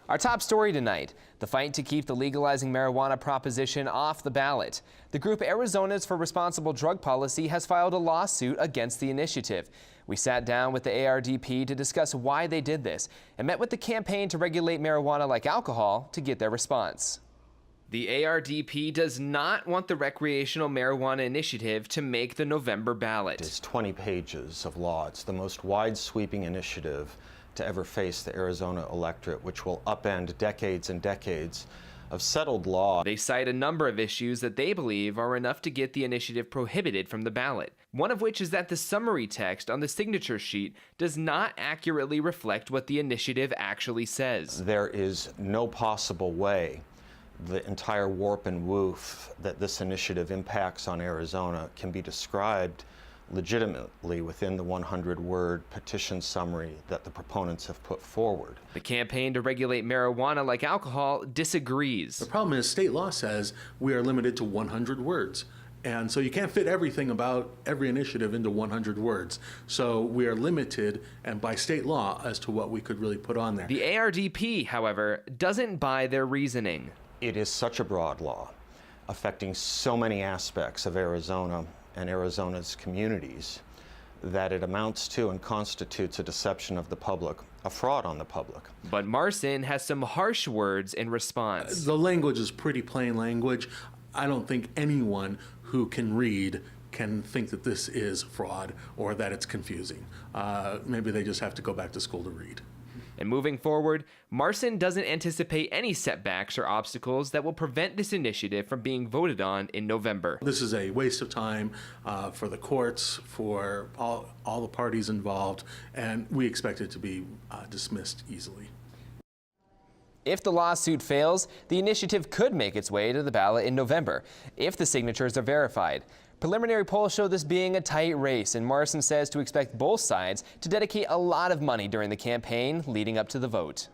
Our top story tonight, the fight to keep the legalizing marijuana proposition off the ballot. The group Arizonans for Responsible Drug Policy has filed a lawsuit against the initiative. We sat down with the ARDP to discuss why they did this and met with the campaign to regulate marijuana like alcohol to get their response. The ARDP does not want the recreational marijuana initiative to make the November ballot. It's 20 pages of law. It's the most wide-sweeping initiative to ever face the Arizona electorate, which will upend decades and decades of settled law. They cite a number of issues that they believe are enough to get the initiative prohibited from the ballot. One of which is that the summary text on the signature sheet does not accurately reflect what the initiative actually says. There is no possible way the entire warp and woof that this initiative impacts on Arizona can be described legitimately within the 100-word petition summary that the proponents have put forward. The campaign to regulate marijuana like alcohol disagrees. The problem is state law says we are limited to 100 words. And so you can't fit everything about every initiative into 100 words. So we are limited and by state law as to what we could really put on there. The ARDP, however, doesn't buy their reasoning. It is such a broad law affecting so many aspects of Arizona and Arizona's communities that it amounts to and constitutes a deception of the public, a fraud on the public. But Marson has some harsh words in response. The language is pretty plain language. I don't think anyone who can read can think that this is fraud or that it's confusing. Maybe they just have to go back to school to read. And moving forward, Marson doesn't anticipate any setbacks or obstacles that will prevent this initiative from being voted on in November. This is a waste of time for the courts, for all the parties involved, and we expect it to be dismissed easily. If the lawsuit fails, the initiative could make its way to the ballot in November, if the signatures are verified. Preliminary polls show this being a tight race, and Marson says to expect both sides to dedicate a lot of money during the campaign leading up to the vote.